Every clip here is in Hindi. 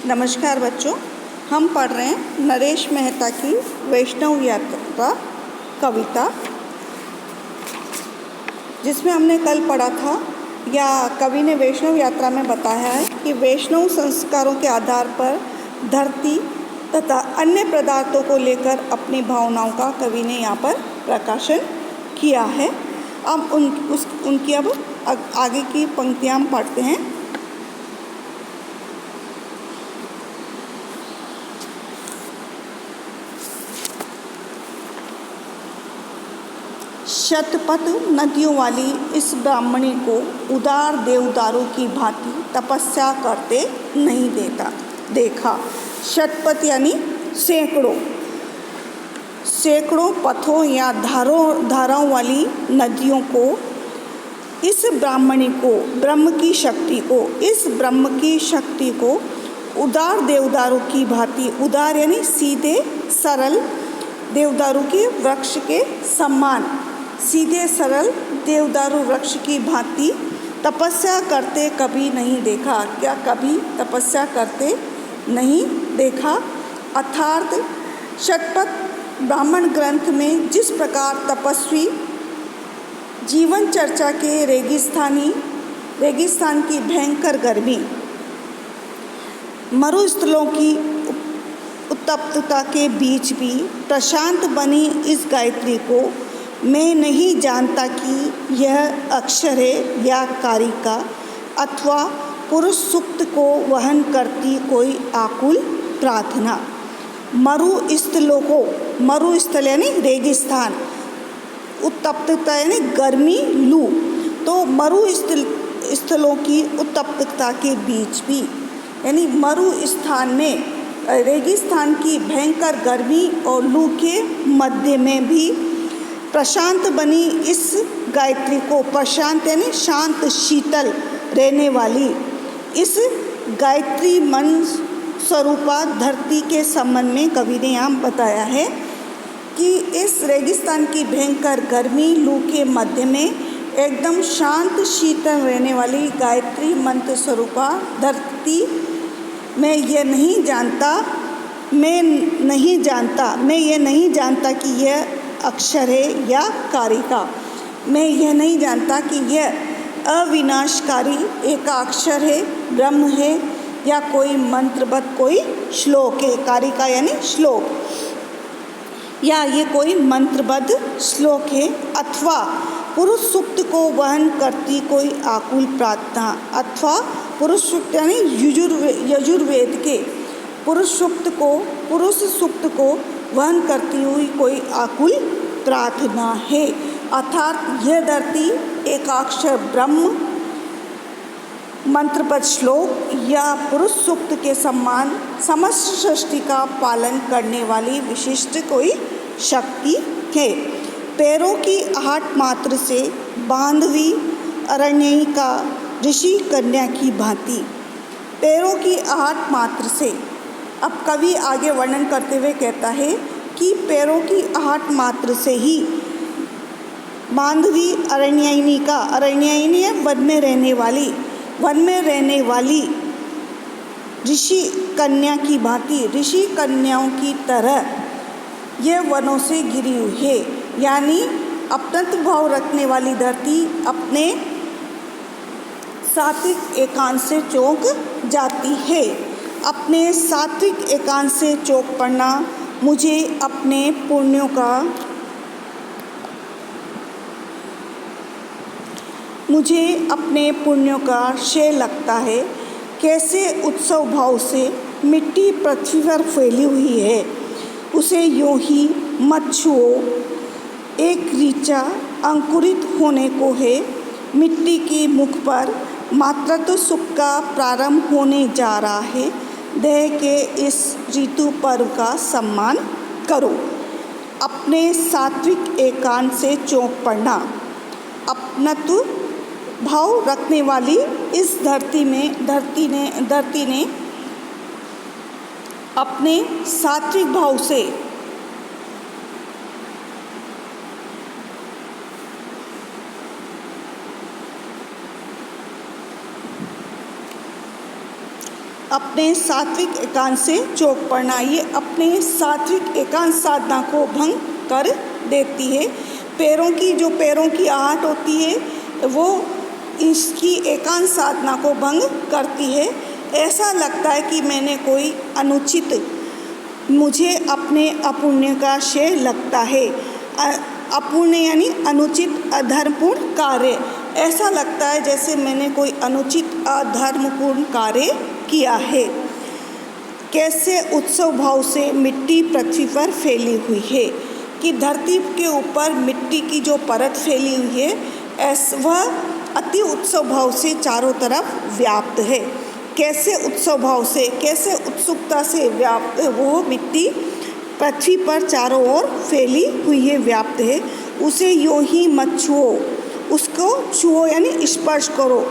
नमस्कार बच्चों, हम पढ़ रहे हैं नरेश मेहता की वैष्णव यात्रा कविता, जिसमें हमने कल पढ़ा था या कवि ने वैष्णव यात्रा में बताया है कि वैष्णव संस्कारों के आधार पर धरती तथा अन्य पदार्थों को लेकर अपनी भावनाओं का कवि ने यहाँ पर प्रकाशन किया है। अब उनकी अब आगे की पंक्तियाँ हम पढ़ते हैं। शतपथ नदियों वाली इस ब्राह्मणी को उदार देवदारों की भांति तपस्या करते नहीं देखा। शतपथ यानी सैकड़ों पथों या धाराओं वाली नदियों को इस ब्राह्मणी को ब्रह्म की शक्ति को उदार देवदारों की भांति, उदार यानी सीधे सरल, देवदारू के वृक्ष के समान सीधे सरल देवदारू वृक्ष की भांति तपस्या करते कभी नहीं देखा। क्या कभी तपस्या करते नहीं देखा? अर्थात शतपथ ब्राह्मण ग्रंथ में जिस प्रकार तपस्वी जीवन चर्चा के रेगिस्तान की भयंकर गर्मी, मरुस्थलों की उत्तप्तता के बीच भी प्रशांत बनी इस गायत्री को मैं नहीं जानता कि यह अक्षर है या कारिका अथवा पुरुष सूक्त को वहन करती कोई आकुल प्रार्थना। मरुस्थल यानी रेगिस्तान, उत्तप्तता यानी गर्मी, लू, तो मरुस्थलों की उत्तप्तता के बीच भी यानी मरुस्थान में रेगिस्तान की भयंकर गर्मी और लू के मध्य में भी प्रशांत बनी इस गायत्री को, प्रशांत यानी शांत शीतल रहने वाली इस गायत्री मन स्वरूपा धरती के संबंध में कवि ने यहाँ बताया है कि इस रेगिस्तान की भयंकर गर्मी लू के मध्य में एकदम शांत शीतल रहने वाली गायत्री मंत्र स्वरूपा धरती मैं ये नहीं जानता कि यह अक्षर है या कारिका। मैं यह नहीं जानता कि यह अविनाशकारी एकाक्षर है, ब्रह्म है, या कोई मंत्रबद्ध कोई श्लोक है। कारिका यानी श्लोक, या ये कोई मंत्रबद्ध श्लोक है अथवा पुरुष सूक्त को वहन करती कोई आकुल प्रार्थना, अथवा पुरुष सूक्त यानी यजुर्वेद के पुरुष सूक्त को वहन करती हुई कोई आकुल प्रार्थना है। अर्थात यह धरती एकाक्षर ब्रह्म, मंत्रबद्ध श्लोक या पुरुष सूक्त के समान समस्त सृष्टि का पालन करने वाली विशिष्ट कोई शक्ति है। पैरों की आहट मात्र से बांधवी अरण्यिका ऋषि कन्या की भांति, पैरों की आहट मात्र से। अब कवि आगे वर्णन करते हुए कहता है कि पैरों की आहट मात्र से ही बांधवी अरण्यिका, अरण्यिनी है वन में रहने वाली ऋषि कन्या की भांति, ऋषि कन्याओं की तरह यह वनों से घिरी हुई है। यानी अपनत्व भाव रखने वाली धरती अपने सात्विक एकांत से चौंक जाती है। अपने सात्विक एकांत से चौंक पड़ना मुझे अपने पुण्यों का श्रेय लगता है। कैसे उत्सव भाव से मिट्टी पृथ्वी पर फैली हुई है, उसे यूं ही मत छुओ। एक ऋचा अंकुरित होने को है, मिट्टी की मुख पर मातृत्व सुख का प्रारंभ होने जा रहा है। देह के इस ऋतु पर्व का सम्मान करो। अपने सात्विक एकांत से चौंक पड़ना, अपनत्व भाव रखने वाली इस धरती ने अपने सात्विक भाव से अपने सात्विक एकांत से चौक पड़ना, ये अपने सात्विक एकांत साधना को भंग कर देती है। पैरों की आहट होती है वो इसकी एकांत साधना को भंग करती है। ऐसा लगता है कि मैंने कोई अनुचित, मुझे अपने अपुण्य का श्रेय लगता है। अपुण्य यानी अनुचित अधर्मपूर्ण कार्य, ऐसा लगता है जैसे मैंने कोई अनुचित अधर्मपूर्ण कार्य किया है। कैसे उत्सव भाव से मिट्टी पृथ्वी पर फैली हुई है, कि धरती के ऊपर मिट्टी की जो परत फैली हुई है वह अति उत्सव भाव से चारों तरफ व्याप्त है। कैसे उत्सव भाव से, कैसे उत्सुकता से व्याप्त वो मिट्टी पृथ्वी पर चारों ओर फैली हुई है, व्याप्त है। उसे यूं ही मत छुओ, उसको छुओ यानी स्पर्श करो,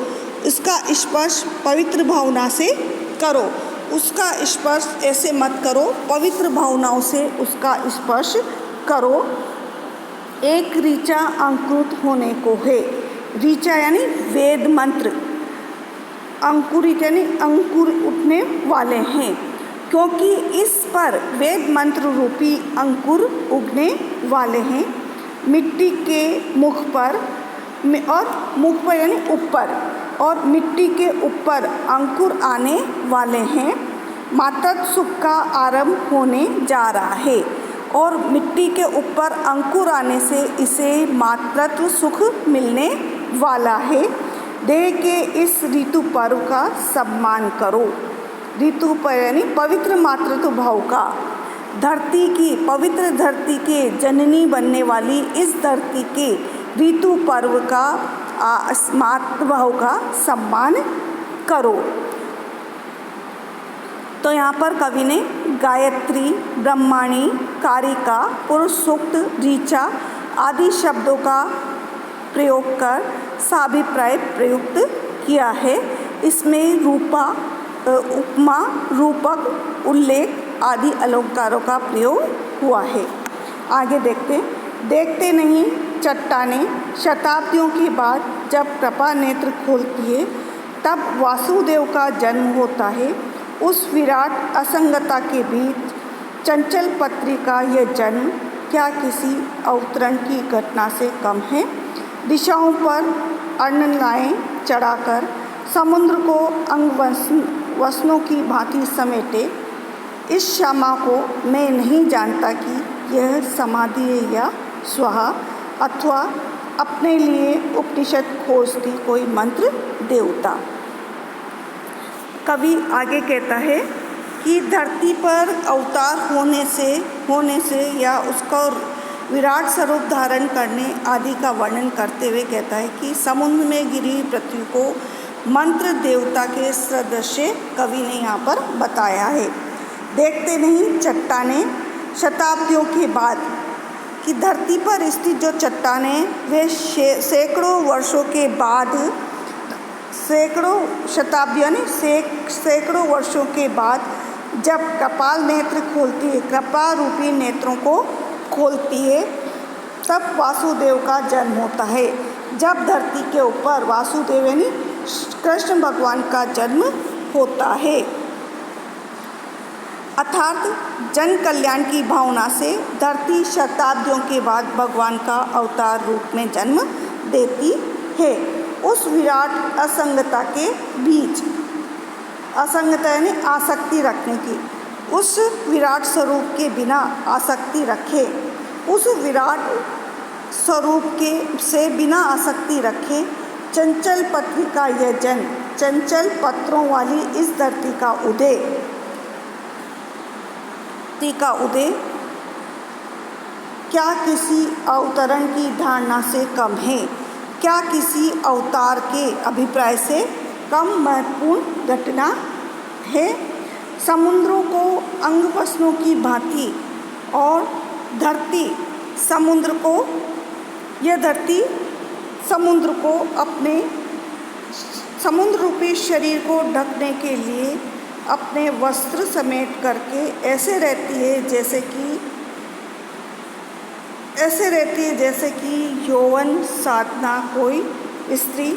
उसका स्पर्श पवित्र भावना से करो, उसका स्पर्श ऐसे मत करो, पवित्र भावनाओं से उसका स्पर्श करो। एक ऋचा अंकुरित होने को है, ऋचा यानी वेद मंत्र, अंकुरित यानी अंकुर उठने वाले हैं, क्योंकि इस पर वेद मंत्र रूपी अंकुर उगने वाले हैं। मिट्टी के मुख पर और मुख पर यानी ऊपर, और मिट्टी के ऊपर अंकुर आने वाले हैं। मातृत्व सुख का आरंभ होने जा रहा है, और मिट्टी के ऊपर अंकुर आने से इसे मातृत्व सुख मिलने वाला है। देह के इस ऋतु पर्व का सम्मान करो, ऋतु पर्व यानी पवित्र मातृत्व भाव का, धरती की पवित्र धरती के जननी बनने वाली इस धरती के ऋतु पर्व का मातृ भाव का सम्मान करो। तो यहाँ पर कवि ने गायत्री, ब्रह्माणी, कारिका, पुरुष सूक्त, ऋचा आदि शब्दों का प्रयोग कर साभिप्राय प्रयुक्त किया है। इसमें रूपा, उपमा, रूपक, उल्लेख आदि अलंकारों का प्रयोग हुआ है। आगे देखते नहीं चट्टानें शताब्दियों के बाद जब कृपा नेत्र खोलती है तब वासुदेव का जन्म होता है। उस विराट असंगता के बीच चंचल पत्री का यह जन्म क्या किसी अवतरण की घटना से कम है। दिशाओं पर अर्णलाएँ चढ़ाकर समुद्र को अंगवसनों की भांति समेटे इस क्षमा को मैं नहीं जानता कि यह समाधि है या स्वाहा, अथवा अपने लिए उपनिषद खोजती कोई मंत्र देवता। कवि आगे कहता है कि धरती पर अवतार होने से या उसका विराट स्वरूप धारण करने आदि का वर्णन करते हुए कहता है कि समुद्र में गिरी पृथ्वी को मंत्र देवता के सदृश कवि ने यहाँ पर बताया है। देखते नहीं चट्टानें शताब्दियों के बाद कि धरती पर स्थित जो चट्टानें वे सैकड़ों वर्षों के बाद, सैकड़ों शताब्दी यानी सैकड़ों वर्षों के बाद जब कपाल नेत्र खोलती है, कृपा रूपी नेत्रों को खोलती है, तब वासुदेव का जन्म होता है। जब धरती के ऊपर वासुदेव यानी कृष्ण भगवान का जन्म होता है, अर्थात जन कल्याण की भावना से धरती शताब्दियों के बाद भगवान का अवतार रूप में जन्म देती है। उस विराट असंगता के बीच, असंगता यानी आसक्ति रखने की, उस विराट स्वरूप के बिना आसक्ति रखे, उस विराट स्वरूप के से बिना आसक्ति रखे चंचल पृथ्वी का यह जन्म, चंचल पत्रों वाली इस धरती का उदय क्या किसी अवतरण की धारणा से कम है, क्या किसी अवतार के अभिप्राय से कम महत्वपूर्ण घटना है। समुद्रों को अंगवसनों की भांति और धरती समुद्र को, यह धरती समुद्र को अपने समुद्र रूपी शरीर को ढकने के लिए अपने वस्त्र समेट करके ऐसे रहती है जैसे कि यौवन साधना कोई स्त्री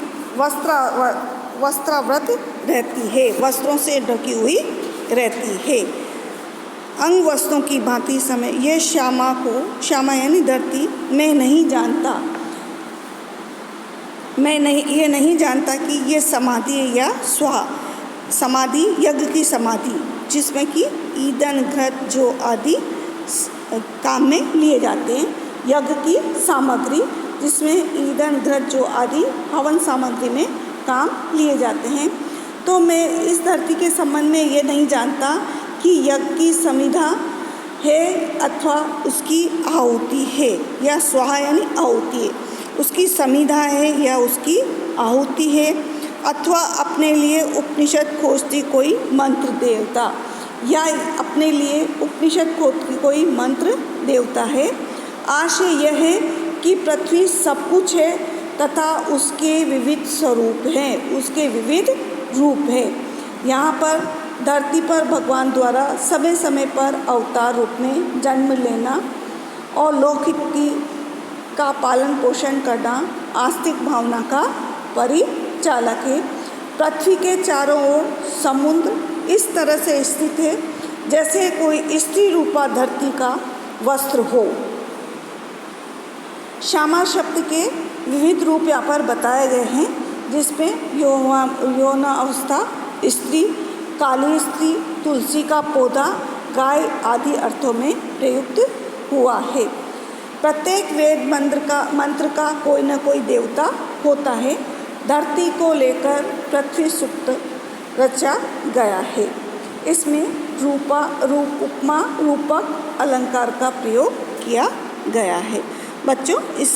वस्त्रावृत रहती है, वस्त्रों से ढकी हुई रहती है। अंग वस्त्रों की भांति समय ये श्यामा यानी धरती मैं नहीं जानता, ये नहीं जानता कि ये समाधि है या स्वाहा। समाधि यज्ञ की समाधि जिसमें कि ईंधन घृत जो आदि काम में लिए जाते हैं, यज्ञ की सामग्री जिसमें ईंधन घृत जो आदि हवन सामग्री में काम लिए जाते हैं। तो मैं इस धरती के संबंध में ये नहीं जानता कि यज्ञ की समिधा है अथवा उसकी आहुति है, या स्वाहा यानी आहुति है, उसकी समिधा है या उसकी आहुति है, अथवा अपने लिए उपनिषद खोजती कोई मंत्र देवता, या अपने लिए उपनिषद खोजती कोई मंत्र देवता है। आशय यह है कि पृथ्वी सब कुछ है तथा उसके विविध स्वरूप हैं, उसके विविध रूप है। यहाँ पर धरती पर भगवान द्वारा समय समय पर अवतार रूप में जन्म लेना और लौकिक का पालन पोषण करना आस्तिक भावना का परिचालक है। पृथ्वी के चारों ओर समुद्र इस तरह से स्थित है जैसे कोई स्त्री रूपा धरती का वस्त्र हो। श्यामा शब्द के विविध रूप यहाँ पर बताए गए हैं, जिसमें यौन अवस्था, स्त्री, काली स्त्री, तुलसी का पौधा, गाय आदि अर्थों में प्रयुक्त हुआ है। प्रत्येक वेद मंत्र का कोई न कोई देवता होता है। धरती को लेकर पृथ्वी सूक्त रचा गया है। इसमें उपमा रूपक अलंकार का प्रयोग किया गया है। बच्चों, इस